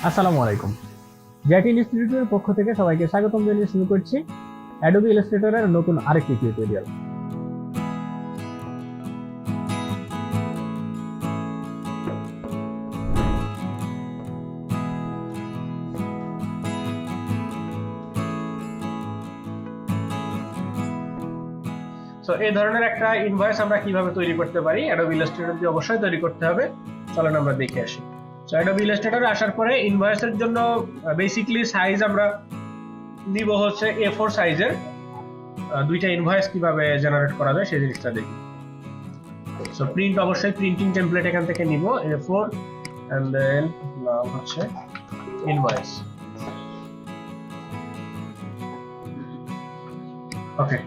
আসসালামু আলাইকুম। জ্যাটি ইনস্টিটিউটের পক্ষ থেকে সবাইকে স্বাগতম জানিয়ে শুরু করছি অ্যাডোবি ইলাস্ট্রেটরের নতুন আরেকটি টিউটোরিয়াল। সো এই ধরনের একটা ইনভয়েস আমরা কিভাবে তৈরি করতে পারি অ্যাডোবি ইলাস্ট্রেটর দিয়ে অবশ্যই তৈরি করতে হবে। চলেন আমরা দেখে আসি। সো অ্যাডোবি ইলাস্ট্রেটরে আসার পরে ইনভয়েসের জন্য বেসিক্যালি সাইজ আমরা নিব হচ্ছে A4 সাইজের। দুইটা ইনভয়েস কিভাবে জেনারেট করা যায় সেই জিনিসটা দেখি। সো প্রিন্ট অবশ্যই প্রিন্টিং টেমপ্লেট এখান থেকে নিব A4 এন্ড দেন নাম হচ্ছে ইনভয়েস। ওকে,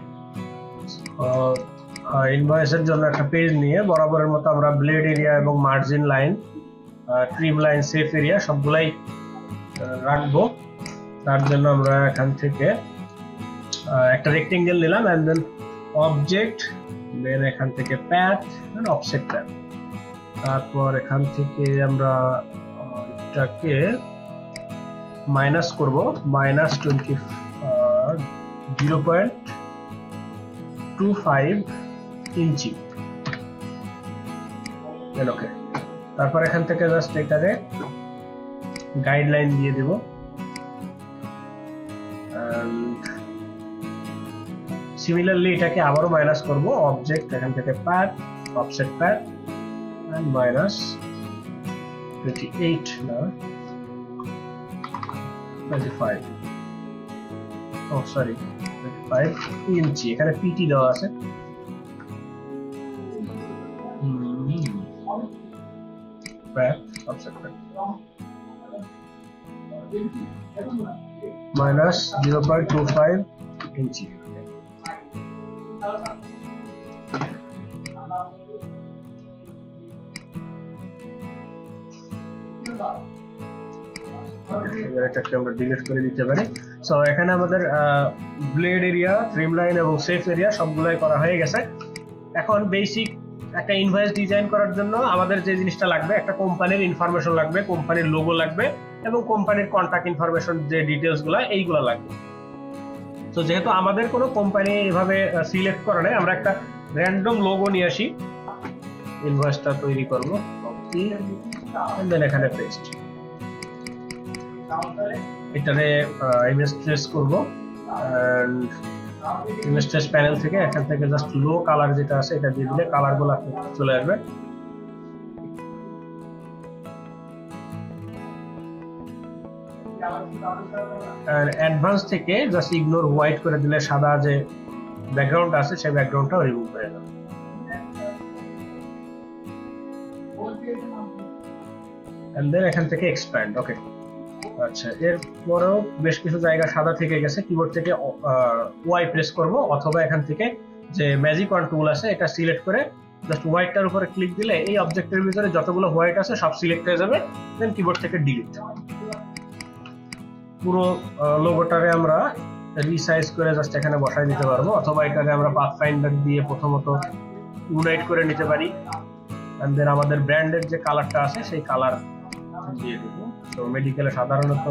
ইনভয়েসের জন্য একটা পেজ নিয়ে বরাবরের মতো আমরা ব্লেড এরিয়া এবং margin line, trim line, safe area সবগুলাই রাখবো। তার জন্য আমরা এখান থেকে একটা রেক্টেঙ্গেল নিলাম এন্ড দেন অবজেক্ট, দেন এখান থেকে প্যাথ এন্ড অফসেট প্যাথ। তারপর এখান থেকে আমরা এটাকে মাইনাস করব -0.25 ইঞ্চি। ওকে, তারপর এখান থেকে জাস্ট এটারে গাইডলাইন দিয়ে দিব। সিমিলারলি এটাকে আবারও মাইনাস করব, অবজেক্ট এখান থেকে প্যাথ, অফসেট প্যাথ এন্ড -28 না 25, ও সরি 25 ইঞ্চি। এখানে পিটি দেওয়া আছে। প্যাথ, অফসেট প্যাথ -0.25 ইঞ্চি। এটাকে আমরা ডিলিট করে দিতে পারি। সো এখানে আমাদের ব্লেড এরিয়া, ট্রিম লাইন এবং সেফ এরিয়া সবগুলাই করা হয়ে গেছে। এখন বেসিক একটা ইনভয়েস ডিজাইন করার জন্য আমাদের যে জিনিসটা লাগবে, একটা কোম্পানির ইনফরমেশন লাগবে, কোম্পানির লোগো লাগবে এবং কোম্পানির কন্টাক্ট ইনফরমেশন, যে ডিটেইলস গুলা এইগুলা লাগবে। তো যেহেতু আমাদের কোনো কোম্পানি এভাবে সিলেক্ট করা নেই, আমরা একটা র্যান্ডম লোগো নিয়ে আসি, ইনভয়েসটা তৈরি করব। কপি এন্ড দেন এখানে পেস্ট। এটারে ইমেজ ট্রেস করব এন্ড ইমেজ ট্রেস প্যানেল থেকে এখান থেকে জাস্ট লো কালার যেটা আছে এটা দিয়ে দিলে কালারগুলো চলে আসবে। আর অ্যাডভান্স থেকে জাস্ট ইগনোর হোয়াইট করে দিলে সাদা যে ব্যাকগ্রাউন্ড আছে সেই ব্যাকগ্রাউন্ডটাও রিমুভ হয়ে যাবে। এন্ড দেন এখান থেকে এক্সপ্যান্ড। ওকে, আচ্ছা, এরপরেও বেশ কিছু জায়গা সাদা থেকে গেছে। কিবোর্ড থেকে ওয়াই প্রেস করব অথবা এখান থেকে যে ম্যাজিক ওয়ান টুল আছে এটা সিলেক্ট করে জাস্ট হোয়াইটটার উপরে ক্লিক দিলে এই অবজেক্টের ভিতরে যতগুলো হোয়াইট আছে সব সিলেক্ট হয়ে যাবে। দেন কিবোর্ড থেকে ডিলিট। পুরো লোগোটারে আমরা রিসাইজ করে জাস্ট এখানে বসাই দিতে পারবো, অথবা এটাকে আমরা পাথফাইন্ডার দিয়ে প্রথমত ইউনাইট করে নিতে পারি। এন্ড দেন আমাদের ব্র্যান্ডের যে কালারটা আছে সেই কালার দিয়ে দেব। তো মেডিকেলে সাধারণত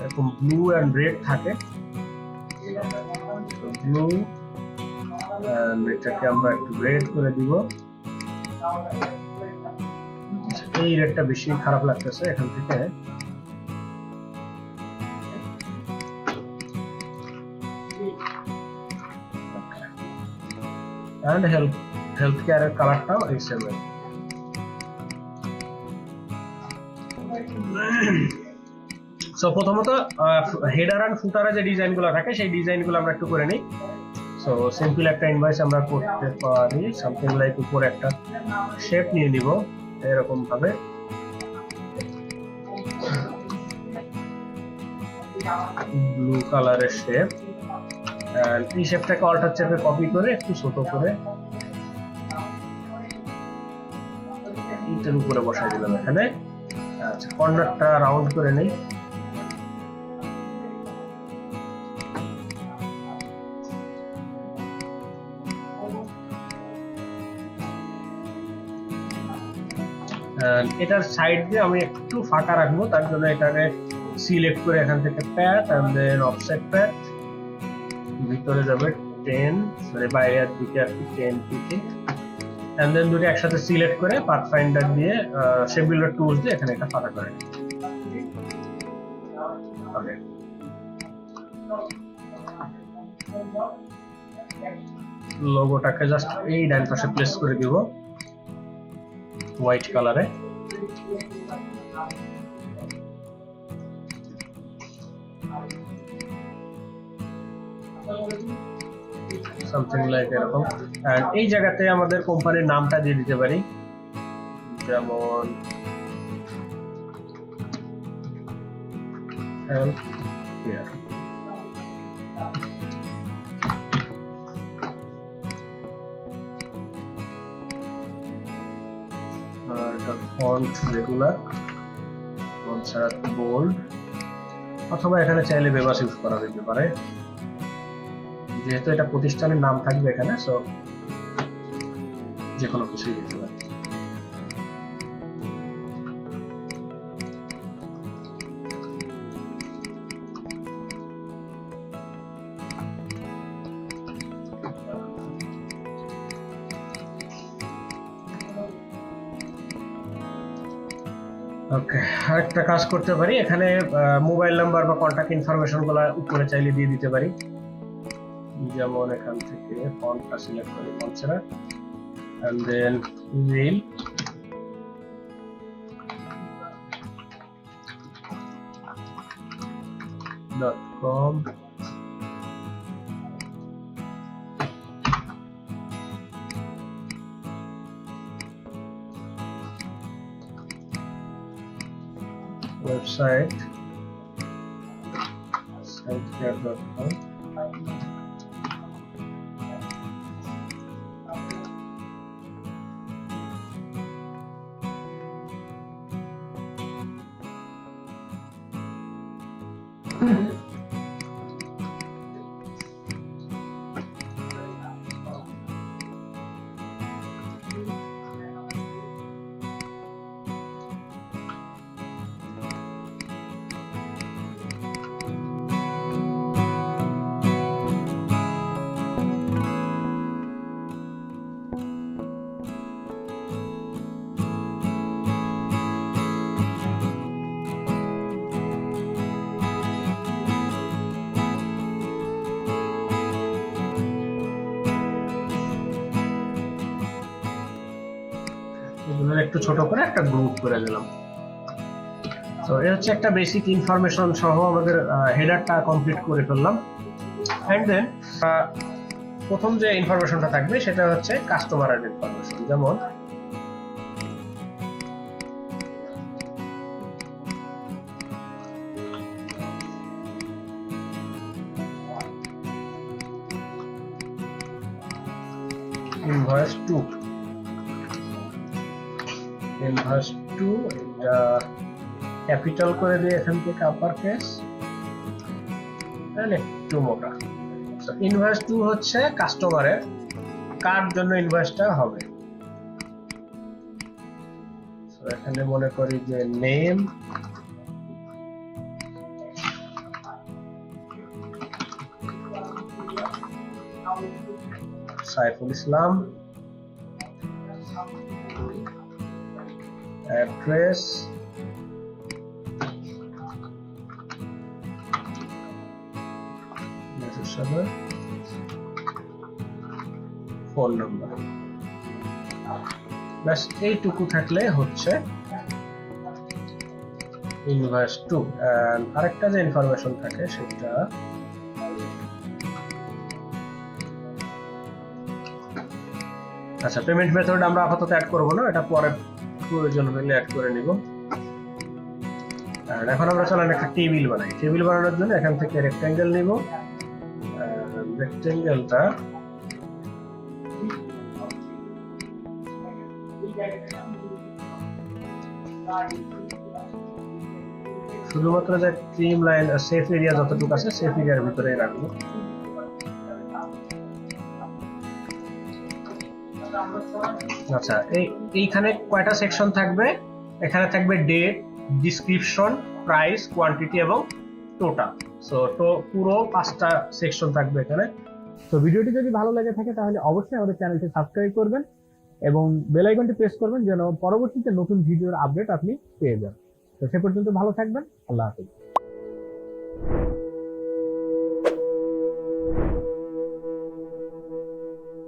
এরকম ব্লু এন্ড রেড থাকে। ব্লু এন্ড এটাকে আমরা একটু রেড করে দিব। এই রেডটা বেশি খারাপ লাগতেছে, এখান থেকে এন্ড হেলথ কেয়ারের কালারটাও এই সেম। সো প্রথমত হেডার এন্ড ফুটারে যে ডিজাইনগুলো থাকে সেই ডিজাইনগুলো আমরা একটু করে নিই। সো সিম্পল একটা ইনভয়েস আমরা করতে পারি, সামথিং লাইক উপরে একটা শেপ নিয়ে নিব এরকম ভাবে। ব্লু কালারের শেপ, এই শেপটাকে অল্টার চেপে কপি করে একটু ছোট করে এটার উপরে বসাই দিলাম এখানে। আচ্ছা, কর্নারটা রাউন্ড করে নেই। এটার সাইড দিয়ে আমি একটু ফাঁকা রাখবো, তার জন্য এটাকে সিলেক্ট করে এখান থেকে path and then offset path ভিতরে যাবে 10, মানে বাইরের দিকে আর কি 10 দিকে, এন্ড দেন দুটো একসাথে সিলেক্ট করে পাথ ফাইন্ডার দিয়ে শেপ বিল্ডার টুলস দিয়ে এখানে একটা ফাঁকা করে ওকে। লোগোটাকে জাস্ট এই ডান পাশে প্লেস করে দিব হোয়াইট কালারে। সামথিং লাইক এরকম। এন্ড এই জায়গাতে আমাদের কোম্পানির নামটা দিয়ে দিতে পারি, যেমন help here. Font regular, font ছাড়া বোল্ড, অথবা এখানে চাইলে বেবাস ইউজ করা যেতে পারে, যেহেতু এটা প্রতিষ্ঠানের নাম থাকবে এখানে, সো যে কোনো কিছুই দিতে পারে। ওকে, আরেকটা কাজ করতে পারি, এখানে মোবাইল নাম্বার বা কন্টাক্ট ইনফরমেশন গুলো উপরে চাইলে দিয়ে দিতে পারি, যেমন এখান থেকে ফন্টটা সিলেক্ট করে মনসেরা and then email.com website sitecare.com একটু ছোট করে একটা গ্রুপ করে দিলাম। তো এই হচ্ছে একটা বেসিক ইনফরমেশন সহ আমাদের হেডারটা কমপ্লিট করে ফেললাম। এন্ড দেন প্রথম যে ইনফরমেশনটা থাকবে সেটা হচ্ছে কাস্টমারের ইনফরমেশন, যেমন invoice 2 এটা ক্যাপিটাল করে দিয়ে এখান থেকে আপার কেস এন্ড একটু মোটা। সো ইনভয়েস 2 হচ্ছে কাস্টমারের, কার জন্য ইনভয়েসটা হবে। সো এখানে মনে করি যে name, Saiful Islam, address, phone number, ব্যাস এইটুকু থাকলে হচ্ছে ইনভয়েস 2। আরেকটা যে ইনফরমেশন থাকে সেটা আচ্ছা, পেমেন্ট মেথড আমরা আপাতত অ্যাড করব না, এটা পরে প্রয়োজন হলে অ্যাড করে নিব। আর এখন আমরা চলেন একটা টেবিল বানাই। টেবিল বানানোর জন্য এখান থেকে রেক্টেঙ্গেল নিব, রেক্টেঙ্গেলটা শুধুমাত্র যে ট্রিম লাইন সেফ এরিয়া যতটুকু আছে সেফ এরিয়ার ভিতরে রাখবো। আচ্ছা, এইখানে কয়টা সেকশন থাকবে? এখানে থাকবে ডেট, ডিসক্রিপশন, প্রাইস, কোয়ান্টিটি এবং টোটাল। সো পুরো 5টা সেকশন থাকবে এখানে। তো ভিডিওটি যদি ভালো লাগে থাকে তাহলে অবশ্যই আমাদের চ্যানেলটি সাবস্ক্রাইব করবেন এবং বেল আইকনটি প্রেস করবেন যেন পরবর্তীতে নতুন ভিডিওর আপডেট আপনি পেয়ে যান। তো সে পর্যন্ত ভালো থাকবেন। আল্লাহ হাফেজ।